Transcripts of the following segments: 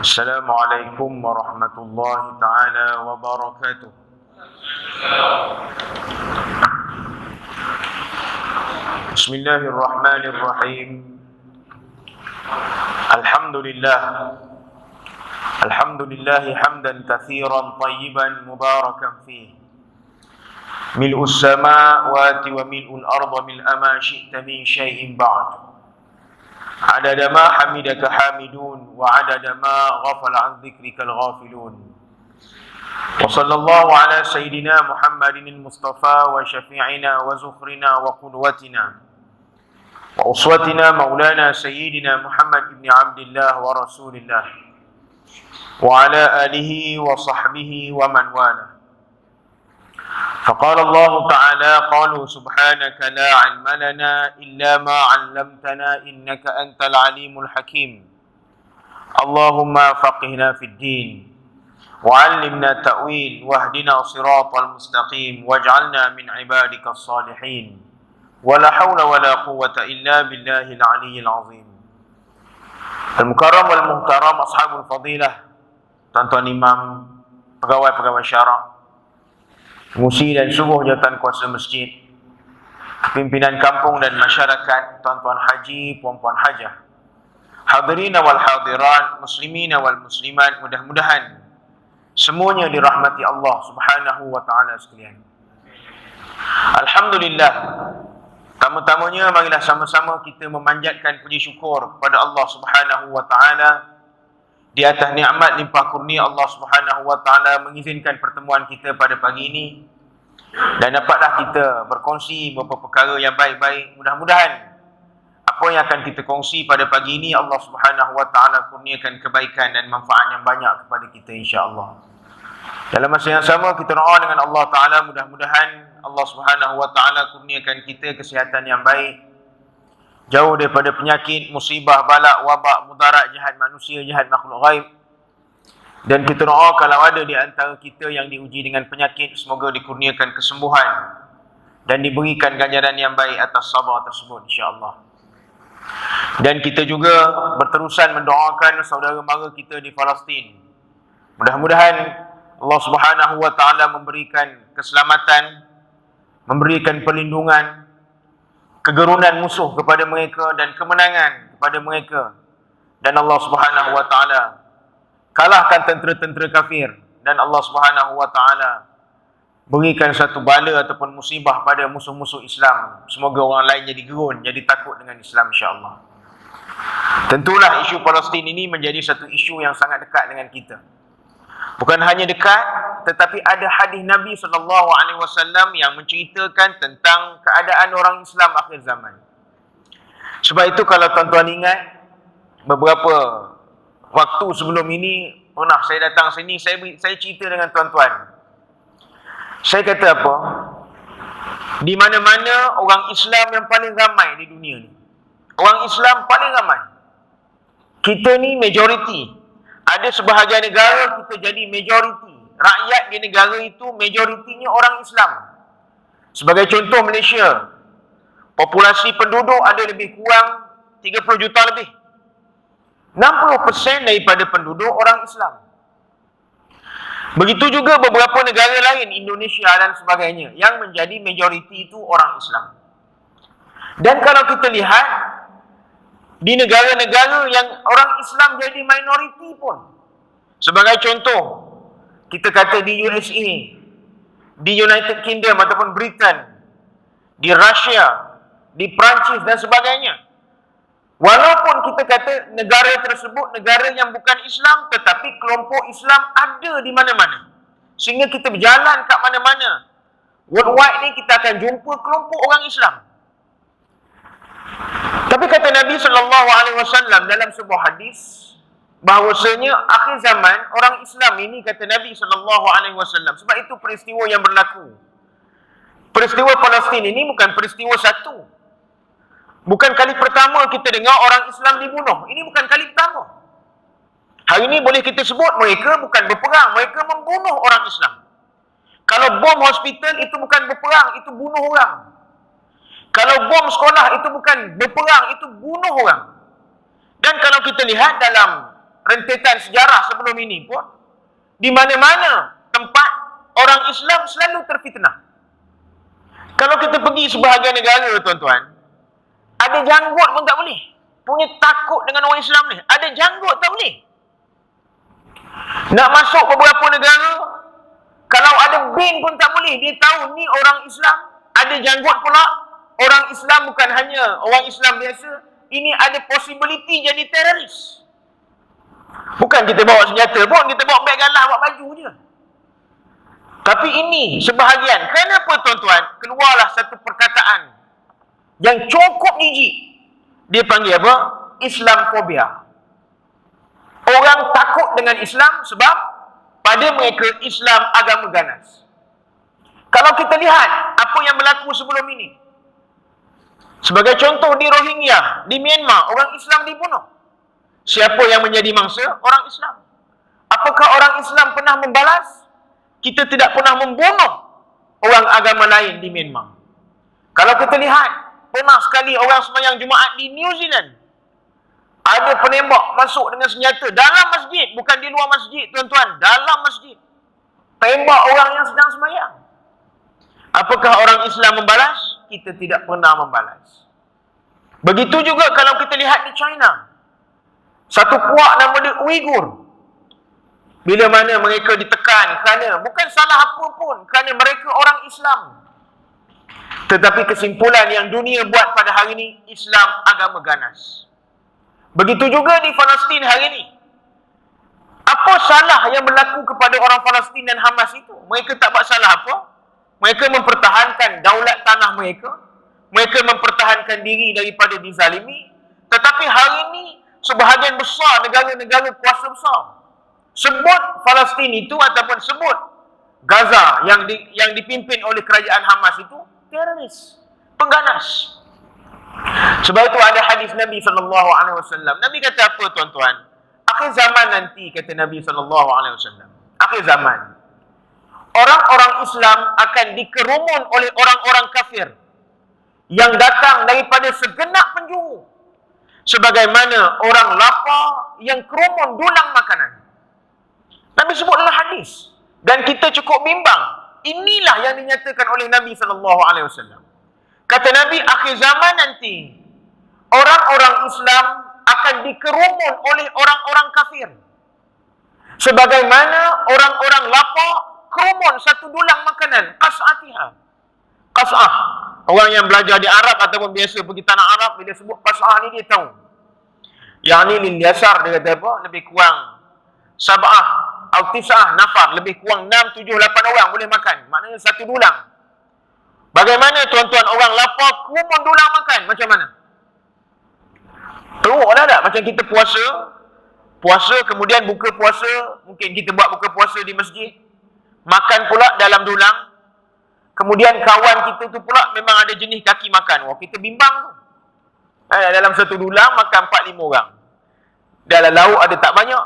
Assalamualaikum warahmatullahi taala wabarakatuh. Bismillahirrahmanirrahim. Alhamdulillah. Alhamdulillahi hamdan katsiran tayyiban mubarakan fihi. Mil'us samawati wa mil'ul arda mil'a ma syi'ta min syai'in ba'd. Adada ma hamidaka hamidun wa adada ma ghafala an dzikrikal ghafilun. Wa sallallahu ala sayyidina Muhammadin al-Mustafa wa syafi'ina wa zukhrina wa qudwatina wa uswatina maulana sayyidina Muhammad ibn Abdillah wa rasulillah wa ala alihi wa sahbihi wa man wala. فقال الله تعالى قالوا سبحانك لا علم لنا إلا ما علمتنا إنك أنت العليم الحكيم اللهم فقهنا في الدين وعلمنا التأويل واهدنا صراط المستقيم واجعلنا من عبادك الصالحين ولا حول ولا قوة إلا بالله العلي العظيم. المكرم والمحترم أصحاب الفضيلة, tuan-tuan imam, pegawai-pegawai syarak, pengurusi dan seluruh jawatan kuasa masjid, pimpinan kampung dan masyarakat, tuan-tuan haji, puan-puan hajah, hadirin wal hadirat, muslimin wal muslimat, mudah-mudahan semuanya dirahmati Allah Subhanahu wa taala sekalian. Alhamdulillah. Tamu-tamunya marilah sama-sama kita memanjatkan puji syukur kepada Allah Subhanahu wa taala di atas nikmat limpah kurnia Allah Subhanahu wa taala mengizinkan pertemuan kita pada pagi ini, dan dapatlah kita berkongsi beberapa perkara yang baik-baik. Mudah-mudahan apa yang akan kita kongsi pada pagi ini Allah Subhanahu wa taala kurniakan kebaikan dan manfaat yang banyak kepada kita insya-Allah. Dalam masa yang sama kita doa dengan Allah taala, mudah-mudahan Allah Subhanahu wa taala kurniakan kita kesihatan yang baik, jauh daripada penyakit, musibah, balak, wabak, mudarat, jahat manusia, jahat makhluk ghaib. Dan kita doa kalau ada di antara kita yang diuji dengan penyakit, semoga dikurniakan kesembuhan dan diberikan ganjaran yang baik atas sabar tersebut insya-Allah. Dan kita juga berterusan mendoakan saudara mara kita di Palestin. Mudah-mudahan Allah Subhanahu wa taala memberikan keselamatan, memberikan perlindungan, kegerunan musuh kepada mereka dan kemenangan kepada mereka, dan Allah Subhanahu wa taala kalahkan tentera-tentera kafir, dan Allah Subhanahu wa taala berikan satu bala ataupun musibah pada musuh-musuh Islam. Semoga orang lain jadi gerun, jadi takut dengan Islam insya-Allah. Tentulah isu Palestin ini menjadi satu isu yang sangat dekat dengan kita. Bukan hanya dekat, tetapi ada hadis Nabi SAW yang menceritakan tentang keadaan orang Islam akhir zaman. Sebab itu kalau tuan-tuan ingat, beberapa waktu sebelum ini pernah saya datang sini, saya cerita dengan tuan-tuan. Saya kata apa? Di mana-mana orang Islam yang paling ramai di dunia ni. Orang Islam paling ramai. Kita ni majoriti. Ada sebahagian negara kita jadi majoriti. Rakyat di negara itu majoritinya orang Islam. Sebagai contoh Malaysia, populasi penduduk ada lebih kurang 30 juta lebih. 60% daripada penduduk orang Islam. Begitu juga beberapa negara lain, Indonesia dan sebagainya, yang menjadi majoriti itu orang Islam. Dan kalau kita lihat di negara-negara yang orang Islam jadi minoriti pun, sebagai contoh, kita kata di USA, di United Kingdom ataupun Britain, di Russia, di Perancis dan sebagainya. Walaupun kita kata negara tersebut negara yang bukan Islam, tetapi kelompok Islam ada di mana-mana. Sehingga kita berjalan kat mana-mana worldwide ni, kita akan jumpa kelompok orang Islam. Tapi kata Nabi SAW dalam sebuah hadis, bahawasanya akhir zaman orang Islam ini, kata Nabi SAW, sebab itu peristiwa yang berlaku. Peristiwa Palestin ini bukan peristiwa satu. Bukan kali pertama kita dengar orang Islam dibunuh. Ini bukan kali pertama. Hari ini boleh kita sebut mereka bukan berperang, mereka membunuh orang Islam. Kalau bom hospital itu bukan berperang, itu bunuh orang. Kalau bom sekolah itu bukan berperang, itu bunuh orang. Dan kalau kita lihat dalam rentetan sejarah sebelum ini pun, di mana-mana tempat orang Islam selalu terfitnah. Kalau kita pergi sebahagian negara, tuan-tuan, ada janggut pun tak boleh. Punya takut dengan orang Islam ni. Ada janggut tak boleh. Nak masuk beberapa negara, kalau ada bin pun tak boleh. Dia tahu ni orang Islam. Ada janggut pula. Orang Islam bukan hanya orang Islam biasa. Ini ada possibility jadi teroris. Bukan kita bawa senjata pun, kita bawa beg galah, bawa baju je. Tapi ini sebahagian. Kenapa tuan-tuan? Keluarlah satu perkataan yang cukup jijik. Dia panggil apa? Islamfobia. Orang takut dengan Islam sebab pada mereka Islam agama ganas. Kalau kita lihat apa yang berlaku sebelum ini. Sebagai contoh di Rohingya, di Myanmar, orang Islam dibunuh. Siapa yang menjadi mangsa? Orang Islam. Apakah orang Islam pernah membalas? Kita tidak pernah membunuh orang agama lain di Myanmar. Kalau kita lihat, pernah sekali orang sembahyang Jumaat di New Zealand. Ada penembak masuk dengan senjata dalam masjid. Bukan di luar masjid, tuan-tuan. Dalam masjid. Tembak orang yang sedang sembahyang. Apakah orang Islam membalas? Kita tidak pernah membalas. Begitu juga kalau kita lihat di China. Satu puak nama dia Uyghur. Bila mana mereka ditekan kerana bukan salah apa pun, kerana mereka orang Islam. Tetapi kesimpulan yang dunia buat pada hari ini, Islam agama ganas. Begitu juga di Palestin hari ini. Apa salah yang berlaku kepada orang Palestin dan Hamas itu? Mereka tak buat salah apa? Mereka mempertahankan daulat tanah mereka. Mereka mempertahankan diri daripada dizalimi. Tetapi hari ini, sebahagian besar negara-negara kuasa besar sebut Palestin itu ataupun sebut Gaza yang dipimpin oleh kerajaan Hamas itu teroris, pengganas. Sebab itu ada hadis Nabi SAW. Nabi kata apa, tuan-tuan? Akhir zaman nanti, kata Nabi SAW. Akhir zaman. Orang-orang Islam akan dikerumun oleh orang-orang kafir yang datang daripada segenap penjuru. Sebagaimana orang lapar yang kerumun dulang makanan. Nabi sebut dalam hadis. Dan kita cukup bimbang. Inilah yang dinyatakan oleh Nabi SAW. Kata Nabi, akhir zaman nanti, orang-orang Islam akan dikerumun oleh orang-orang kafir. Sebagaimana orang-orang lapar kerumun satu dulang makanan. Qas'atiha. Qas'ah. Orang yang belajar di Arab ataupun biasa pergi tanah Arab, bila sebut qas'ah ni dia tahu. Yang ni lil yasar, dia kata apa? Lebih kurang sab'ah atau tis'ah nafar. Lebih kurang 6, 7, 8 orang boleh makan. Maknanya satu dulang. Bagaimana tuan-tuan orang lapar kerumun dulang makan? Macam mana? Teruk dah tak? Macam kita puasa kemudian buka puasa. Mungkin kita buat buka puasa di masjid. Makan pula dalam dulang. Kemudian kawan kita tu pula memang ada jenis kaki makan. Wah, kita bimbang tu. Dalam satu dulang makan 4-5 orang. Dalam lauk ada tak banyak.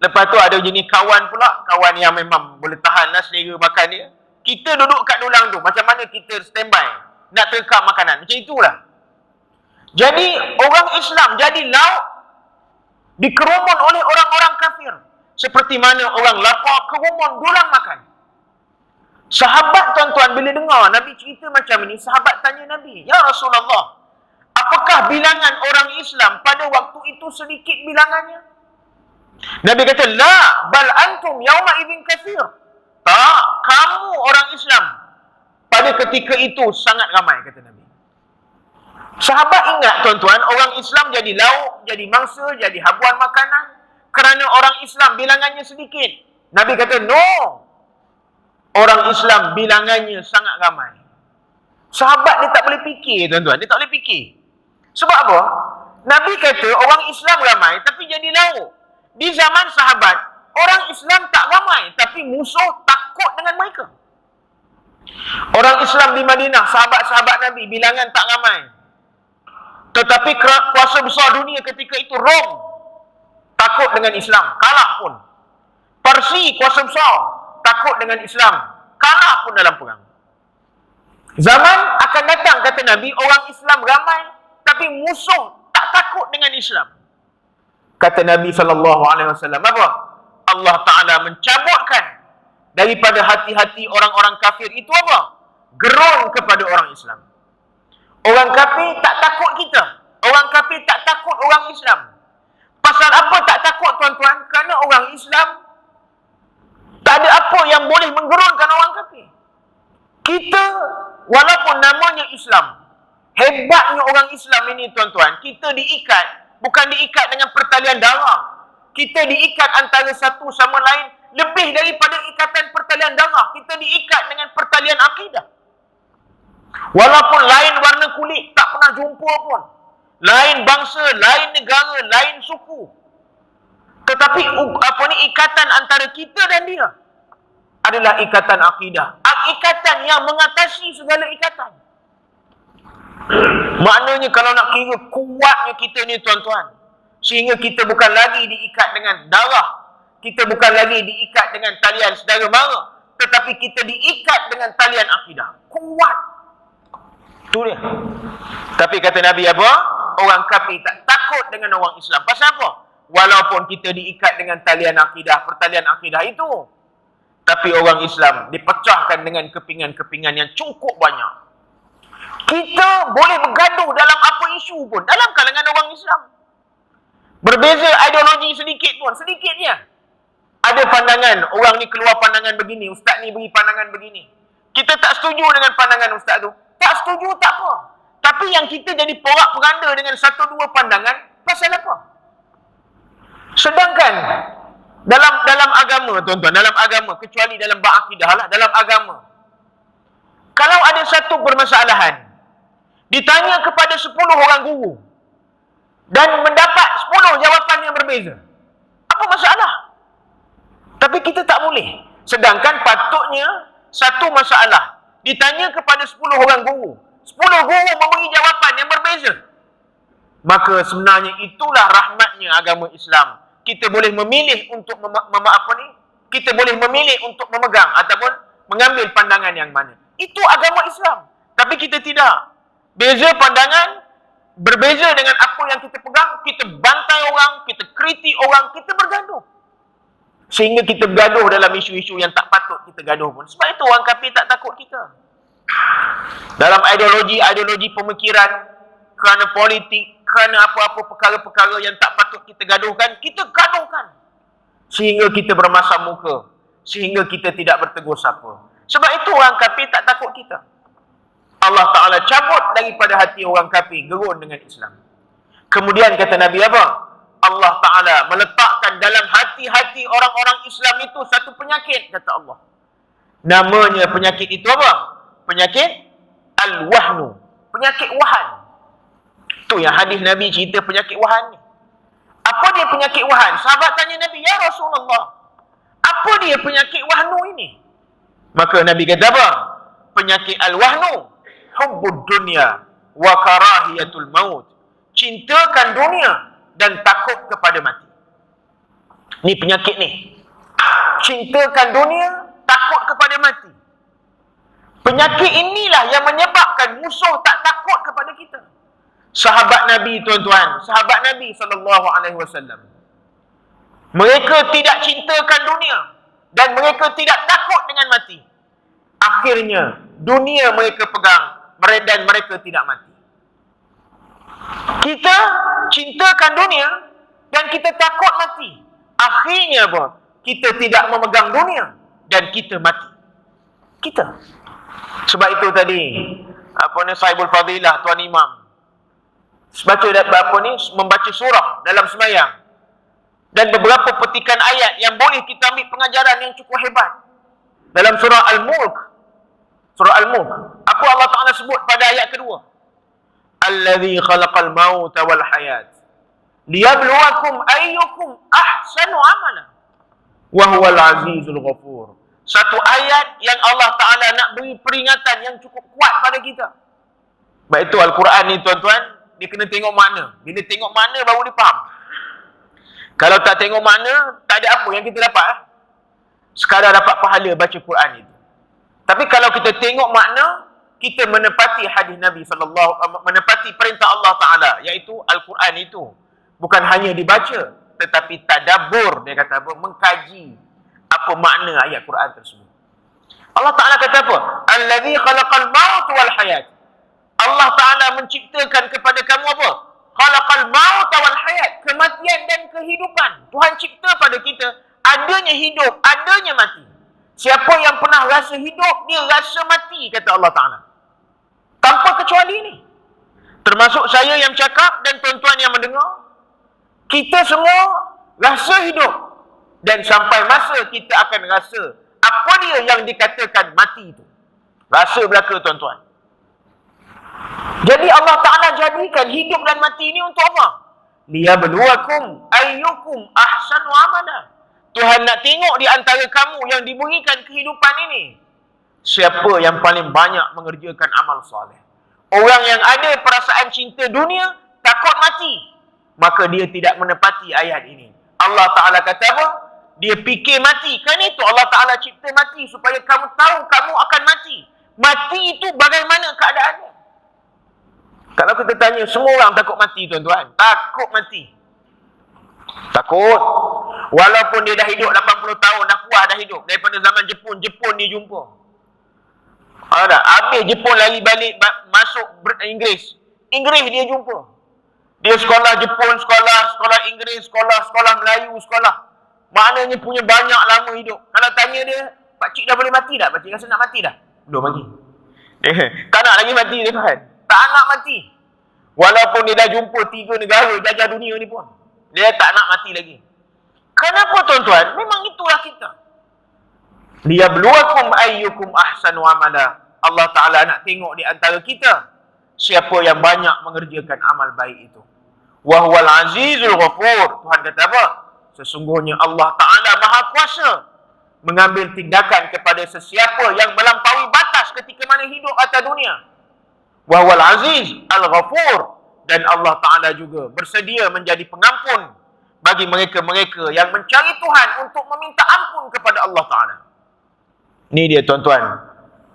Lepas tu ada jenis kawan pula. Kawan yang memang boleh tahan lah selera makan dia. Kita duduk kat dulang tu. Macam mana kita standby nak terkam makanan. Macam itulah. Jadi orang Islam jadi lauk dikerumun oleh orang-orang kafir. Seperti mana orang lapar kerumun dulang makan. Sahabat tuan-tuan bila dengar Nabi cerita macam ini, sahabat tanya Nabi, "Ya Rasulullah, apakah bilangan orang Islam pada waktu itu sedikit bilangannya?" Nabi kata, "La, bal antum yauma idzin katsir." Tak, kamu orang Islam pada ketika itu sangat ramai, kata Nabi. Sahabat ingat tuan-tuan, orang Islam jadi lauk, jadi mangsa, jadi habuan makanan kerana orang Islam bilangannya sedikit. Nabi kata, "No. Orang Islam bilangannya sangat ramai." Sahabat dia tak boleh fikir, tuan-tuan. Dia tak boleh fikir. Sebab apa? Nabi kata orang Islam ramai tapi jadi lauk. Di zaman sahabat, orang Islam tak ramai tapi musuh takut dengan mereka. Orang Islam di Madinah, sahabat-sahabat Nabi, bilangan tak ramai. Tetapi kuasa besar dunia ketika itu Rom takut dengan Islam, kalah pun. Parsi kuasa besar takut dengan Islam, kalah pun dalam perang. Zaman akan datang, kata Nabi, orang Islam ramai tapi musuh tak takut dengan Islam. Kata Nabi SAW, apa? Allah Ta'ala mencabutkan daripada hati-hati orang-orang kafir itu apa? Gerun kepada orang Islam. Orang kafir tak takut kita. Orang kafir tak takut orang Islam. Pasal apa tak takut, tuan-tuan? Kerana orang Islam tak ada apa yang boleh menggerunkan orang kafir. Kita, walaupun namanya Islam, hebatnya orang Islam ini, tuan-tuan, kita diikat, bukan diikat dengan pertalian darah. Kita diikat antara satu sama lain lebih daripada ikatan pertalian darah. Kita diikat dengan pertalian akidah. Walaupun lain warna kulit, tak pernah jumpa pun. Lain bangsa, lain negara, lain suku. Tetapi ikatan antara kita dan dia adalah ikatan akidah. Ikatan yang mengatasi segala ikatan. Maknanya kalau nak kira kuatnya kita ni, tuan-tuan, sehingga kita bukan lagi diikat dengan darah, kita bukan lagi diikat dengan talian saudara mara, tetapi kita diikat dengan talian akidah. Kuat. Itu dia. Tapi kata Nabi apa? Orang kafir tak takut dengan orang Islam. Pasal apa? Walaupun kita diikat dengan talian akidah, pertalian akidah itu, tapi orang Islam dipecahkan dengan kepingan-kepingan yang cukup banyak. Kita boleh bergaduh dalam apa isu pun, dalam kalangan orang Islam. Berbeza ideologi sedikit pun, sedikitnya. Ada pandangan, orang ni keluar pandangan begini, ustaz ni beri pandangan begini. Kita tak setuju dengan pandangan ustaz tu. Tak setuju, tak apa. Tapi yang kita jadi porak-peranda dengan satu dua pandangan, pasal apa? Sedangkan dalam agama, tuan-tuan, dalam agama, kecuali dalam bab akidah lah, dalam agama, kalau ada satu permasalahan, ditanya kepada 10 orang guru dan mendapat 10 jawapan yang berbeza, apa masalah? Tapi kita tak boleh. Sedangkan patutnya satu masalah ditanya kepada 10 orang guru, 10 guru memberi jawapan yang berbeza. Maka sebenarnya itulah rahmatnya agama Islam. Kita boleh memilih untuk kita boleh memilih untuk memegang ataupun mengambil pandangan yang mana. Itu agama Islam. Tapi kita tidak. Beza pandangan, berbeza dengan apa yang kita pegang, kita bantai orang, kita kritik orang, kita bergaduh. Sehingga kita bergaduh dalam isu-isu yang tak patut kita gaduh pun. Sebab itu orang kafir tak takut kita. Dalam ideologi pemikiran, kerana politik, kerana apa-apa perkara-perkara yang tak patut kita gaduhkan, kita gaduhkan. Sehingga kita bermasam muka. Sehingga kita tidak bertegur sapa. Sebab itu orang kafir tak takut kita. Allah Ta'ala cabut daripada hati orang kafir gerun dengan Islam. Kemudian kata Nabi apa? Allah Ta'ala meletakkan dalam hati-hati orang-orang Islam itu satu penyakit, kata Allah. Namanya penyakit itu apa? Penyakit Al-Wahnu. Penyakit wahan. Itu yang hadis Nabi cerita penyakit wahan ni. Apa dia penyakit wahan? Sahabat tanya Nabi, ya Rasulullah, apa dia penyakit wahnu ini? Maka Nabi kata apa? Penyakit Al-Wahnu, hubbud dunya wa karahiyatul maut. Cintakan dunia dan takut kepada mati. Ni penyakit ni. Cintakan dunia, takut kepada mati. Penyakit inilah yang menyebabkan musuh tak takut kepada kita. Sahabat Nabi, tuan-tuan, sahabat Nabi SAW, mereka tidak cintakan dunia dan mereka tidak takut dengan mati. Akhirnya dunia mereka pegang dan mereka tidak mati. Kita cintakan dunia dan kita takut mati. Akhirnya apa? Kita tidak memegang dunia dan kita mati. Kita. Sebab itu tadi Sahibul Fadilah Tuan Imam membaca surah dalam sembahyang, dan beberapa petikan ayat yang boleh kita ambil pengajaran yang cukup hebat. Dalam surah Al-Mulk, apa Allah Ta'ala sebut pada ayat kedua? Allazi khalaqal mauta wal hayat liyabluwakum ayyukum ahsanu amala wa huwal azizul ghafur. Satu ayat yang Allah Ta'ala nak beri peringatan yang cukup kuat pada kita. Baik itu Al-Quran ni, tuan-tuan, dia kena tengok makna. Bila tengok makna baru dia faham. Kalau tak tengok makna, tak ada apa yang kita dapat. Sekadar dapat pahala baca Quran itu. Tapi kalau kita tengok makna, kita menepati hadis Nabi menepati perintah Allah Ta'ala, iaitu Al-Quran itu bukan hanya dibaca, tetapi tadabbur, dia kata apa? Mengkaji apa makna ayat Quran tersebut. Allah Ta'ala kata apa? Allazi khalaqal maut wal hayat. Allah Ta'ala menciptakan kepada kamu apa? Khalaqal maut wal hayat. Kematian dan kehidupan. Tuhan cipta pada kita adanya hidup, adanya mati. Siapa yang pernah rasa hidup, dia rasa mati, kata Allah Ta'ala. Tanpa kecuali ini. Termasuk saya yang cakap dan tuan-tuan yang mendengar. Kita semua rasa hidup. Dan sampai masa kita akan rasa apa dia yang dikatakan mati itu. Rasa belaka, tuan-tuan. Jadi Allah Ta'ala jadikan hidup dan mati ini untuk apa? Liyabluwakum ayyukum ahsanu amala. Tuhan nak tengok di antara kamu yang diberikan kehidupan ini, siapa yang paling banyak mengerjakan amal soleh. Orang yang ada perasaan cinta dunia, takut mati, maka dia tidak menepati ayat ini. Allah Ta'ala kata apa? Dia fikir mati. Kan itu Allah Ta'ala cipta mati supaya kamu tahu kamu akan mati. Mati itu bagaimana keadaannya? Kalau kita tanya, semua orang takut mati, tuan-tuan. Takut mati. Takut. Walaupun dia dah hidup 80 tahun, dah puas dah hidup. Daripada zaman Jepun dia jumpa. Habis Jepun lari balik masuk Inggeris. Inggeris dia jumpa. Dia sekolah Jepun, sekolah Inggeris, sekolah Melayu, sekolah. Maknanya punya banyak lama hidup. Kalau tanya dia, pakcik dah boleh mati dah? Pakcik rasa nak mati dah? Belum lagi. Tak nak lagi mati dia, Tuhan. Tak nak mati. Walaupun dia dah jumpa 3 negara jajah dunia ni pun, dia tak nak mati lagi. Kenapa, tuan-tuan? Memang itulah kita. Liyabluwakum ayyukum ahsanu amala. Allah Ta'ala nak tengok di antara kita siapa yang banyak mengerjakan amal baik itu. Wa huwal azizul ghafur. Tuhan kata apa? Sesungguhnya Allah Ta'ala Maha Kuasa mengambil tindakan kepada sesiapa yang melampaui batas ketika mana hidup atas dunia. Wa huwal aziz al-ghafur. Dan Allah Ta'ala juga bersedia menjadi pengampun bagi mereka-mereka yang mencari Tuhan untuk meminta ampun kepada Allah Ta'ala. Ini dia, tuan-tuan,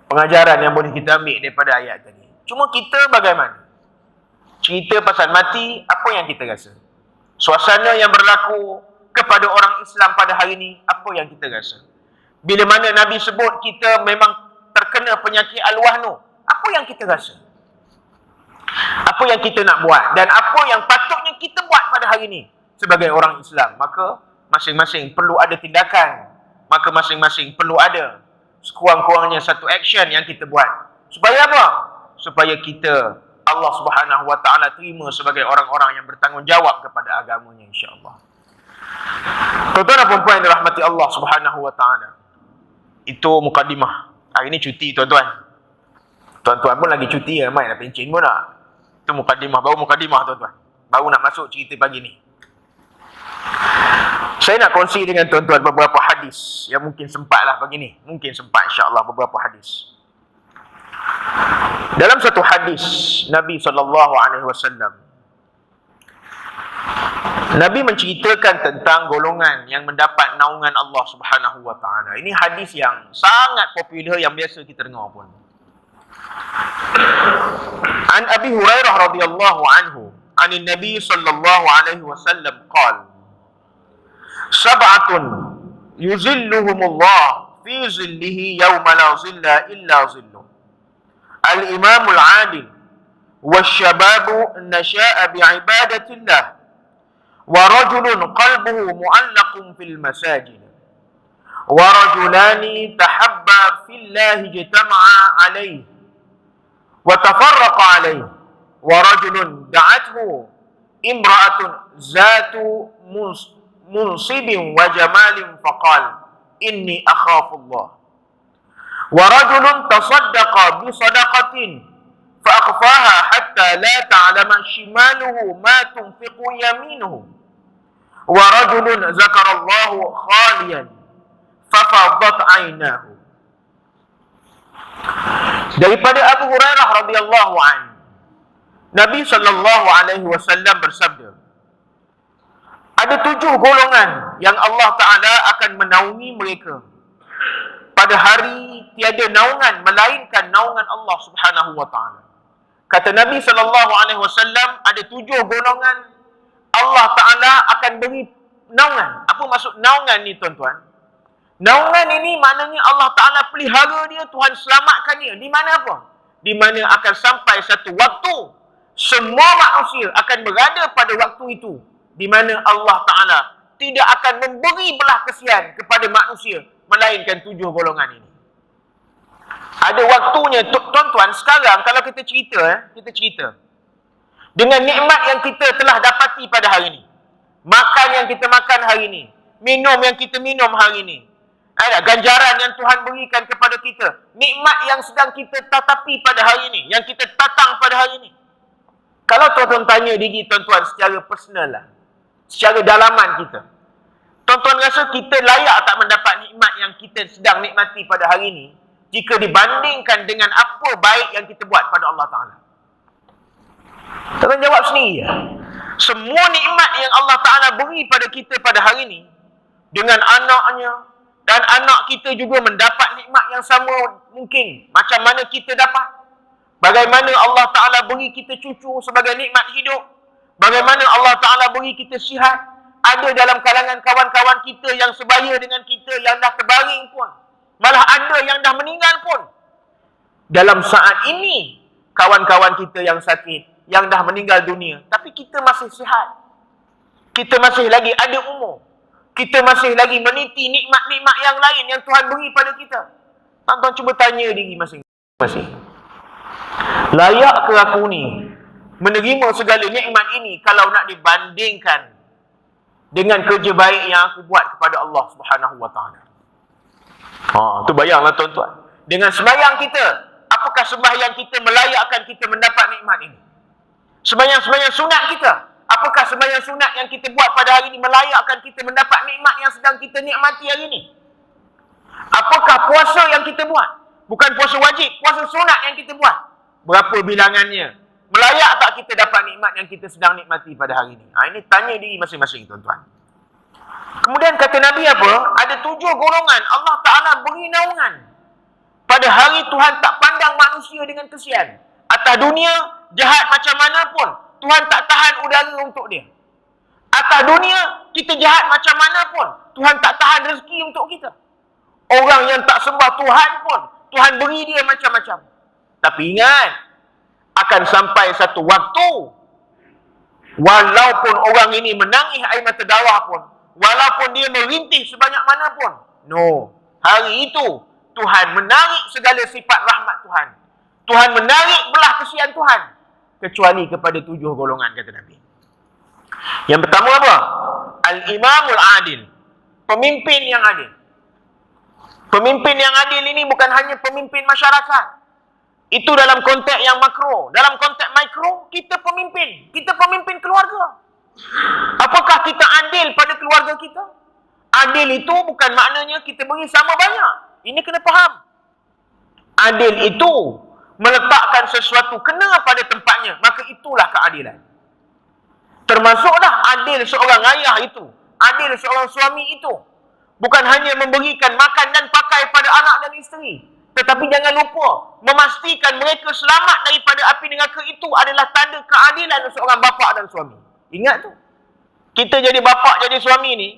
pengajaran yang boleh kita ambil daripada ayat tadi. Cuma kita bagaimana? Cerita pasal mati, apa yang kita rasa? Suasana yang berlaku kepada orang Islam pada hari ini, apa yang kita rasa? Bila mana Nabi sebut kita memang terkena penyakit al-wahnu, apa yang kita rasa? Apa yang kita nak buat? Dan apa yang patutnya kita buat pada hari ini sebagai orang Islam? Maka masing-masing perlu ada tindakan. Maka masing-masing perlu ada sekurang-kurangnya satu action yang kita buat. Supaya apa? Supaya kita, Allah Subhanahu Wa Ta'ala terima sebagai orang-orang yang bertanggungjawab kepada agamanya, insya-Allah. Tuan-tuan dan puan-puan yang dirahmati Allah Subhanahu Wa Ta'ala, itu mukadimah. Hari ini cuti, tuan-tuan. Tuan-tuan pun lagi cuti, ramai nak pencin pun nak. Itu mukadimah, baru mukadimah, tuan-tuan. Baru nak masuk cerita pagi ni. Saya nak kongsi dengan tuan-tuan beberapa hadis yang mungkin sempatlah pagi ni. Mungkin sempat, insya-Allah, beberapa hadis. Dalam satu hadis Nabi SAW, Nabi menceritakan tentang golongan yang mendapat naungan Allah Subhanahu Wa Ta'ala. Ini hadis yang sangat popular yang biasa kita dengar pun. An Abi Hurairah radhiyallahu anhu, anin Nabi sallallahu alaihi wasallam qala: Sab'atun yuzilluhumullah fi zillihi yawma la zilla illa zilluh. Al-imamul adil wasyababu nasha'a bi'ibadatillah wa rajulun qalbuhu mu'allaqun fil masajid wa rajulani tahabba fillahi jitama'a alayhi wa tafarraqa alayhi wa rajulun da'athu imra'atun zatu munsibin wa jamalin faqal inni akhafullah wa rajulun tasaddaqa bi sadaqatin fa akhfaha hatta la ta'lama shimaluhu ma tunfiqu yaminuhu wa rajulun zakarallahu khaliyan fa fadat 'ainahu. Daripada Abu Hurairah radhiyallahu anhu, Nabi sallallahu alaihi wasallam bersabda, ada 7 golongan yang Allah Ta'ala akan menaungi mereka. Pada hari tiada naungan melainkan naungan Allah Subhanahu Wa Ta'ala. Kata Nabi sallallahu alaihi wasallam, ada 7 golongan Allah Ta'ala akan beri naungan. Apa maksud naungan ni tuan-tuan? Naungan ini maknanya Allah Ta'ala pelihara dia, Tuhan selamatkan dia. Di mana apa? Di mana akan sampai satu waktu semua manusia akan berada pada waktu itu, di mana Allah Ta'ala tidak akan memberi belah kesian kepada manusia melainkan 7 golongan ini. Ada waktunya tuan-tuan. Sekarang kalau kita cerita dengan nikmat yang kita telah dapati pada hari ini, makan yang kita makan hari ini, minum yang kita minum hari ini, ada ganjaran yang Tuhan berikan kepada kita, nikmat yang sedang kita tatapi pada hari ini, yang kita tatang pada hari ini. Kalau tuan-tuan tanya diri tuan-tuan secara personal lah, secara dalaman kita, tuan-tuan rasa kita layak tak mendapat nikmat yang kita sedang nikmati pada hari ini jika dibandingkan dengan apa baik yang kita buat pada Allah Ta'ala? Tuan-tuan jawab sendiri ya. Semua nikmat yang Allah Ta'ala beri pada kita pada hari ini, dengan anaknya, dan anak kita juga mendapat nikmat yang sama mungkin macam mana kita dapat. Bagaimana Allah Ta'ala beri kita cucu sebagai nikmat hidup, bagaimana Allah Ta'ala beri kita sihat. Ada dalam kalangan kawan-kawan kita yang sebaya dengan kita yang dah terbaring pun, malah ada yang dah meninggal pun. Dalam saat ini, kawan-kawan kita yang sakit, yang dah meninggal dunia, tapi kita masih sihat. Kita masih lagi ada umur. Kita masih lagi meniti nikmat-nikmat yang lain yang Tuhan beri pada kita. Tuan-tuan cuba tanya diri masing-masing. Layak ke aku ni menerima segala nikmat ini kalau nak dibandingkan dengan kerja baik yang aku buat kepada Allah Subhanahu Wa Taala? Tu bayanglah tuan-tuan. Dengan sembahyang kita, apakah sembahyang kita melayakkan kita mendapat nikmat ini? Sembahyang-sembahyang sunat kita, apakah sembahyang sunat yang kita buat pada hari ini melayakkan kita mendapat nikmat yang sedang kita nikmati hari ini? Apakah puasa yang kita buat, bukan puasa wajib, puasa sunat yang kita buat, berapa bilangannya? Melayak tak kita dapat nikmat yang kita sedang nikmati pada hari ini? Ini tanya diri masing-masing tuan-tuan. Kemudian kata Nabi apa? Ada 7 golongan Allah Ta'ala beri naungan. Pada hari Tuhan tak pandang manusia dengan kesian. Atas dunia, jahat macam mana pun, Tuhan tak tahan udara untuk dia. Atas dunia, kita jahat macam mana pun, Tuhan tak tahan rezeki untuk kita. Orang yang tak sembah Tuhan pun, Tuhan beri dia macam-macam. Tapi ingat, akan sampai satu waktu, walaupun orang ini menangis air mata darah pun, walaupun dia merintih sebanyak mana pun, hari itu Tuhan menarik segala sifat rahmat Tuhan. Tuhan menarik belah kesian Tuhan, kecuali kepada 7 golongan, kata Nabi. Yang pertama apa? Al-Imamul Adil, pemimpin yang adil. Pemimpin yang adil ini bukan hanya pemimpin masyarakat. Itu dalam konteks yang makro. Dalam konteks mikro, kita pemimpin keluarga. Apakah kita adil pada keluarga kita? Adil itu bukan maknanya kita beri sama banyak. Ini kena faham. Adil itu meletakkan sesuatu kena pada tempatnya, maka itulah keadilan. Termasuklah adil seorang ayah itu, adil seorang suami itu, bukan hanya memberikan makan dan pakai pada anak dan isteri, tetapi jangan lupa memastikan mereka selamat daripada api neraka. Itu adalah tanda keadilan seorang bapa dan suami. Ingat tu. Kita jadi bapa, jadi suami ni,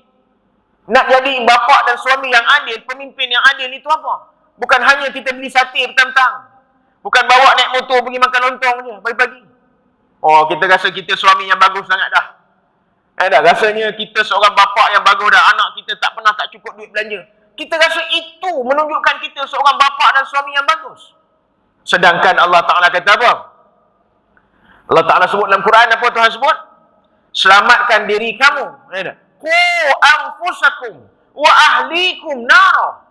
nak jadi bapa dan suami yang adil, pemimpin yang adil itu apa? Bukan hanya kita beli sate petang-petang, bukan bawa naik motor pergi makan lontong je pagi-pagi. Kita rasa kita suami yang bagus sangat dah. Rasanya kita seorang bapa yang bagus dah. Anak kita tak pernah tak cukup duit belanja. Kita rasa itu menunjukkan kita seorang bapa dan suami yang bagus. Sedangkan Allah Ta'ala kata apa? Allah Ta'ala sebut dalam Quran, apa Tuhan sebut? Selamatkan diri kamu. Qu anfusakum wa ahlikum nar.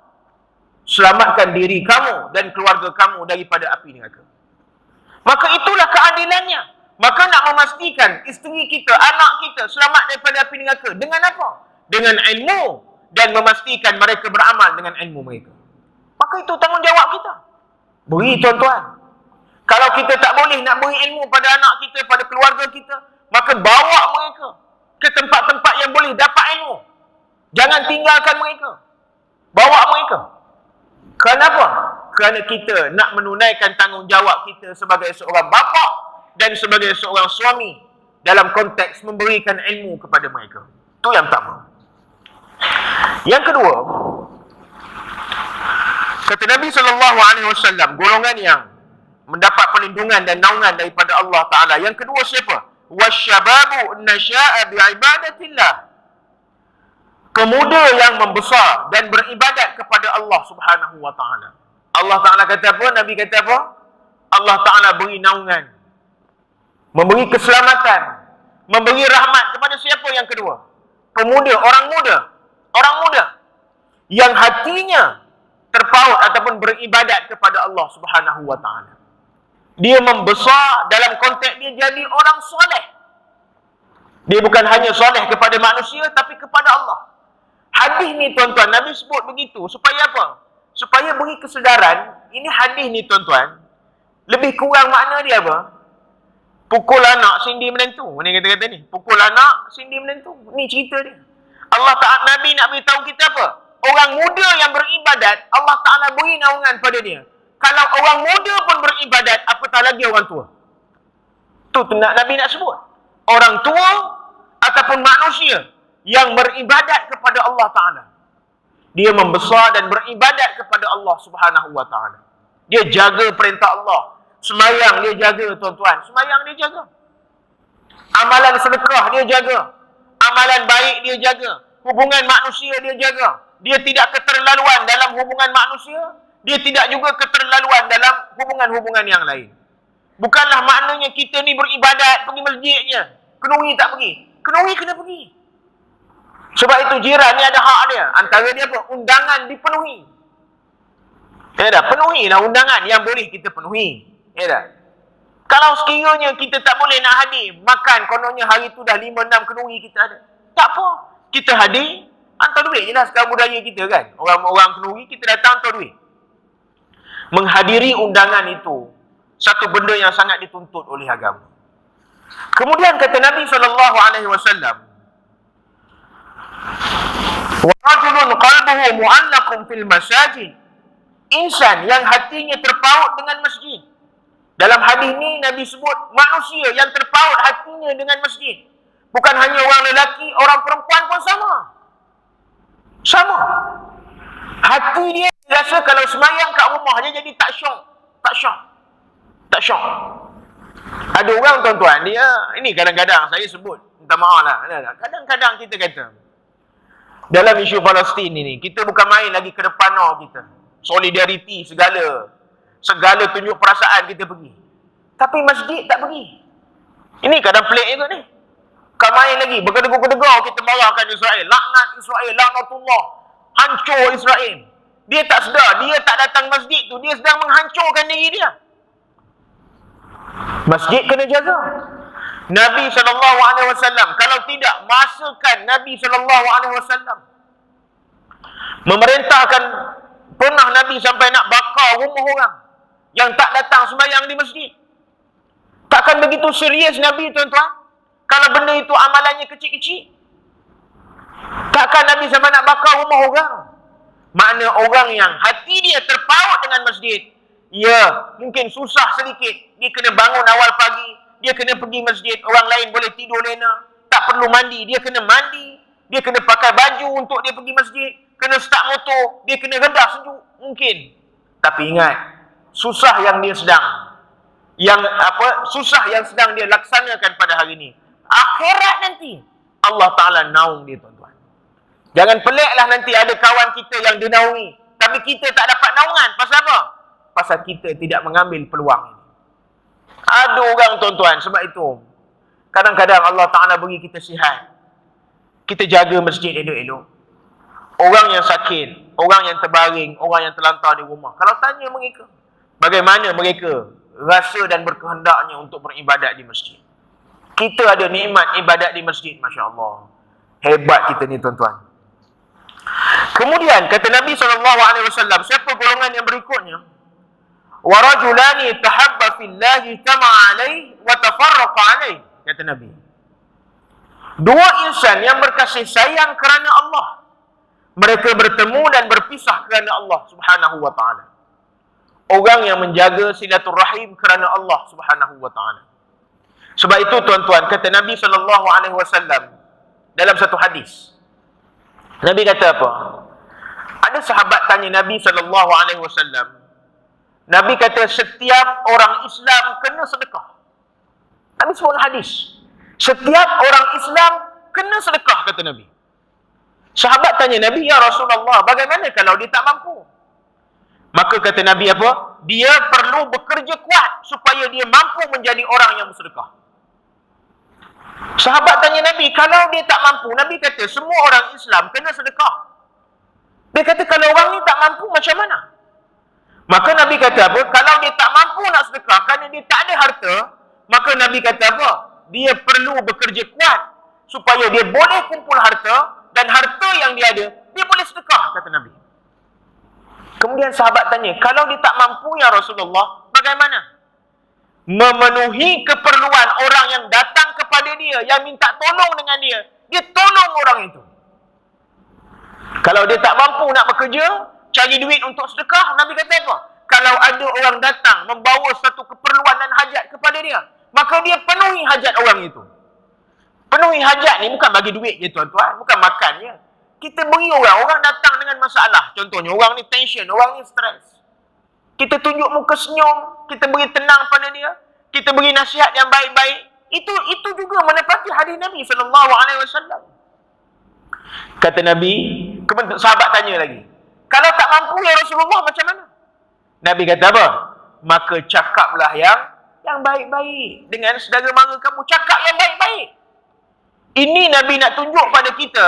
Selamatkan diri kamu dan keluarga kamu daripada api neraka. Maka itulah keadilannya. Maka nak memastikan isteri kita, anak kita selamat daripada api neraka. Dengan apa? Dengan ilmu. Dan memastikan mereka beramal dengan ilmu mereka. Maka itu tanggungjawab kita. Beri tuan-tuan. Kalau kita tak boleh nak beri ilmu pada anak kita, pada keluarga kita, maka bawa mereka ke tempat-tempat yang boleh dapat ilmu. Jangan tinggalkan mereka. Bawa mereka. Kenapa? Kerana kita nak menunaikan tanggungjawab kita sebagai seorang bapa dan sebagai seorang suami dalam konteks memberikan ilmu kepada mereka. Itu yang pertama. Yang kedua, kata Nabi SAW, golongan yang mendapat perlindungan dan naungan daripada Allah Ta'ala. Yang kedua siapa? Wasyababu nasya'a bi'ibadatillah. Pemuda yang membesar dan beribadat kepada Allah Subhanahu Wa Ta'ala. Allah Ta'ala kata apa? Nabi kata apa? Allah Ta'ala beri naungan, memberi keselamatan, memberi rahmat kepada siapa yang kedua? Pemuda, orang muda. Orang muda yang hatinya terpaut ataupun beribadat kepada Allah Subhanahu Wa Ta'ala. Dia membesar dalam konteks dia jadi orang soleh. Dia bukan hanya soleh kepada manusia, tapi kepada Allah. Hadis ni tuan-tuan, Nabi sebut begitu. Supaya apa? Supaya beri kesedaran. Ini hadis ni tuan-tuan, lebih kurang makna dia apa? Pukul anak, sindi menentu. Ni kata-kata ni. Pukul anak, sindi menentu. Ni cerita dia. Allah Ta'ala, Nabi nak beritahu kita apa? Orang muda yang beribadat, Allah Ta'ala beri naungan pada dia. Kalau orang muda pun beribadat, apatah lagi orang tua. Tu Nabi nak sebut. Orang tua ataupun manusia yang beribadat kepada Allah Ta'ala. Dia membesar dan beribadat kepada Allah Subhanahu Wa Ta'ala. Dia jaga perintah Allah. Semayang dia jaga, tuan-tuan. Semayang dia jaga. Amalan sedekah dia jaga. Amalan baik dia jaga. Hubungan manusia dia jaga. Dia tidak keterlaluan dalam hubungan manusia. Dia tidak juga keterlaluan dalam hubungan-hubungan yang lain. Bukanlah maknanya kita ni beribadat, pergi masjid je. Kenuri tak pergi. Kenuri kena pergi. Sebab itu jiran ni ada hak dia. Antara dia apa? Undangan dipenuhi. Ya dah, penuhilah undangan yang boleh kita penuhi. Ya dah. Kalau sekiranya kita tak boleh nak hadir, makan kononnya hari tu dah 5-6 kenuri kita ada. Tak apa. Kita hadir, hantar duit je lah sekarang budaya kita kan. Orang-orang kenuri, kita datang hantar duit. Menghadiri undangan itu satu benda yang sangat dituntut oleh agama. Kemudian kata Nabi SAW, wa rajulun qalbuhu mu'allaqun fil masajid. Insan yang hatinya terpaut dengan masjid. Dalam hadis ni Nabi sebut manusia yang terpaut hatinya dengan masjid. Bukan hanya orang lelaki, orang perempuan pun sama. Sama. Hati dia rasa kalau semayang kat rumah dia jadi tak syok. Tak syok. Tak syok. Ada orang tuan-tuan, dia, ini kadang-kadang saya sebut, minta maaf lah. Kadang-kadang kita kata, dalam isu Palestin ini, kita bukan main lagi ke depan kita. Solidariti segala tunjuk perasaan kita pergi. Tapi masjid tak pergi. Ini kadang pelik juga ni. Bukan main lagi, bergedegur-gedegur kita marahkan Israel. Laknat Israel, laknatullah. Hancur Israel. Dia tak sedar, dia tak datang masjid tu, dia sedang menghancurkan diri dia. Masjid kena jaga. Nabi SAW, kalau tidak, masakan Nabi SAW memerintahkan, pernah Nabi sampai nak bakar rumah orang yang tak datang sembahyang di masjid. Takkan begitu serius Nabi, tuan-tuan? Kalau benda itu amalannya kecil-kecil. Takkan Nabi sampai nak bakar rumah orang. Makna orang yang hati dia terpaut dengan masjid, ya, mungkin susah sedikit. Dia kena bangun awal pagi, dia kena pergi masjid. Orang lain boleh tidur lena, tak perlu mandi, dia kena mandi. Dia kena pakai baju untuk dia pergi masjid. Kena start motor, dia kena rendah sejuk. Mungkin. Tapi ingat, susah yang dia sedang, susah yang sedang dia laksanakan pada hari ini. Akhirat nanti, Allah Ta'ala naung dia, tuan-tuan. Jangan peliklah nanti ada kawan kita yang dinaungi, tapi kita tak dapat naungan. Pasal apa? Pasal kita tidak mengambil peluang ini. Ada orang, tuan-tuan, sebab itu kadang-kadang Allah Ta'ala beri kita sihat. Kita jaga masjid elok-elok. Orang yang sakit, orang yang terbaring, orang yang terlantar di rumah, kalau tanya mereka, bagaimana mereka rasa dan berkehendaknya untuk beribadat di masjid. Kita ada nikmat ibadat di masjid, Masya Allah. Hebat kita ni, tuan-tuan. Kemudian kata Nabi SAW, siapa golongan yang berikutnya? Wa rajulani tahabba fillahi tama'a alaihi wa tafarraqa alaihi, kata Nabi. Dua insan yang berkasih sayang kerana Allah. Mereka bertemu dan berpisah kerana Allah Subhanahu wa ta'ala. Orang yang menjaga silaturrahim kerana Allah Subhanahu wa ta'ala. Sebab itu, tuan-tuan, kata Nabi SAW, dalam satu hadis. Nabi kata apa? Ada sahabat tanya Nabi SAW. Nabi kata setiap orang Islam kena sedekah. Nabi sebut hadis. Setiap orang Islam kena sedekah, kata Nabi. Sahabat tanya Nabi, ya Rasulullah, bagaimana kalau dia tak mampu? Maka kata Nabi apa? Dia perlu bekerja kuat supaya dia mampu menjadi orang yang bersedekah. Sahabat tanya Nabi, kalau dia tak mampu, Nabi kata semua orang Islam kena sedekah. Dia kata kalau orang ni tak mampu macam mana? Maka Nabi kata apa? Kalau dia tak mampu nak sedekah kerana dia tak ada harta, maka Nabi kata apa? Dia perlu bekerja kuat supaya dia boleh kumpul harta, dan harta yang dia ada, dia boleh sedekah, kata Nabi. Kemudian sahabat tanya, kalau dia tak mampu ya Rasulullah, bagaimana? Memenuhi keperluan orang yang datang kepada dia, yang minta tolong dengan dia, dia tolong orang itu. Kalau dia tak mampu nak bekerja, cari duit untuk sedekah, Nabi kata apa? Kalau ada orang datang membawa satu keperluan dan hajat kepada dia, maka dia penuhi hajat orang itu. Penuhi hajat ni bukan bagi duit je tuan-tuan, bukan makan je. Kita beri orang datang dengan masalah. Contohnya orang ni tension, orang ni stres. Kita tunjuk muka senyum, kita beri tenang pada dia, kita beri nasihat yang baik-baik. Itu juga menepati hadis Nabi SAW. Kata Nabi, sahabat tanya lagi, kalau tak mampu ya Rasulullah macam mana? Nabi kata apa? Maka cakaplah yang baik-baik dengan saudara mara kamu, cakap yang baik-baik. Ini Nabi nak tunjuk pada kita,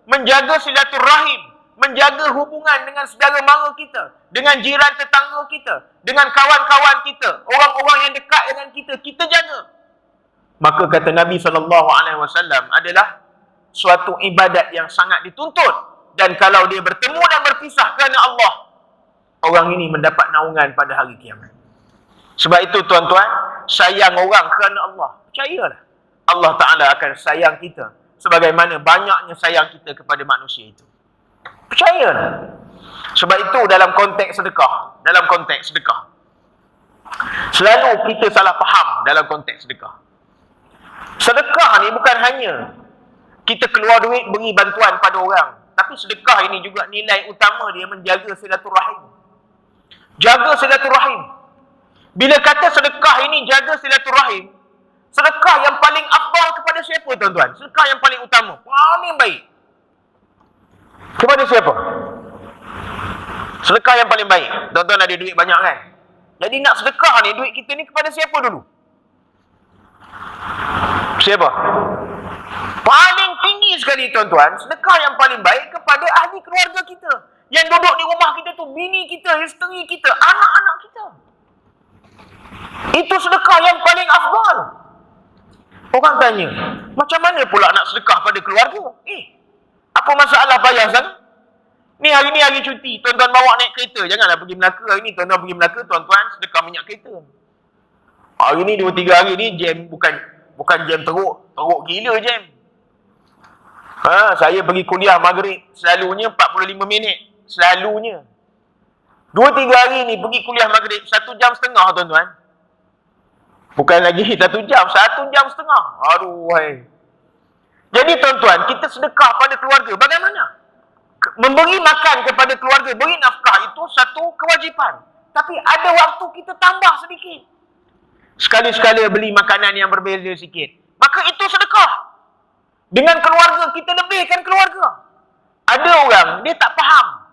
menjaga silaturahim, menjaga hubungan dengan saudara mara kita, dengan jiran tetangga kita, dengan kawan-kawan kita, orang-orang yang dekat dengan kita jaga. Maka kata Nabi SAW adalah suatu ibadat yang sangat dituntut, dan kalau dia bertemu dan berpisah kerana Allah, orang ini mendapat naungan pada hari kiamat. Sebab itu tuan-tuan, sayang orang kerana Allah, percayalah, Allah Ta'ala akan sayang kita sebagaimana banyaknya sayang kita kepada manusia itu. Percayalah. Sebab itu dalam konteks sedekah, selalu kita salah faham dalam konteks sedekah. Sedekah ni bukan hanya kita keluar duit beri bantuan pada orang, tapi sedekah ini juga nilai utama dia menjaga silaturahim. Jaga silaturahim. Bila kata sedekah ini jaga silaturahim, sedekah yang paling afdal kepada siapa tuan-tuan? Sedekah yang paling utama, paling baik, kepada siapa? Sedekah yang paling baik. Tuan-tuan ada duit banyak kan? Jadi nak sedekah ni, duit kita ni kepada siapa dulu? Siapa? Paling tinggi sekali tuan-tuan, sedekah yang paling baik kepada ahli keluarga kita, yang duduk di rumah kita tu, bini kita, isteri kita, anak-anak kita. Itu sedekah yang paling afdal. Orang tanya, macam mana pula nak sedekah pada keluarga? Apa masalah payah sangat? Ni hari ni hari cuti, tuan-tuan bawa naik kereta. Janganlah pergi Melaka hari ni, tuan-tuan pergi Melaka, tuan-tuan sedekah minyak kereta. Hari ni 2-3 hari ni jam, bukan jam teruk gila jam. Saya pergi kuliah maghrib, selalunya 45 minit. Selalunya. 2-3 hari ni pergi kuliah maghrib, 1 jam setengah tuan-tuan. Bukan lagi 1 jam, 1 jam setengah. Aduh, hai. Jadi tuan-tuan, kita sedekah pada keluarga. Bagaimana? Memberi makan kepada keluarga, beri nafkah itu satu kewajipan. Tapi ada waktu kita tambah sedikit. Sekali-sekala beli makanan yang berbeza sikit. Maka itu sedekah. Dengan keluarga, kita lebihkan keluarga. Ada orang, dia tak faham.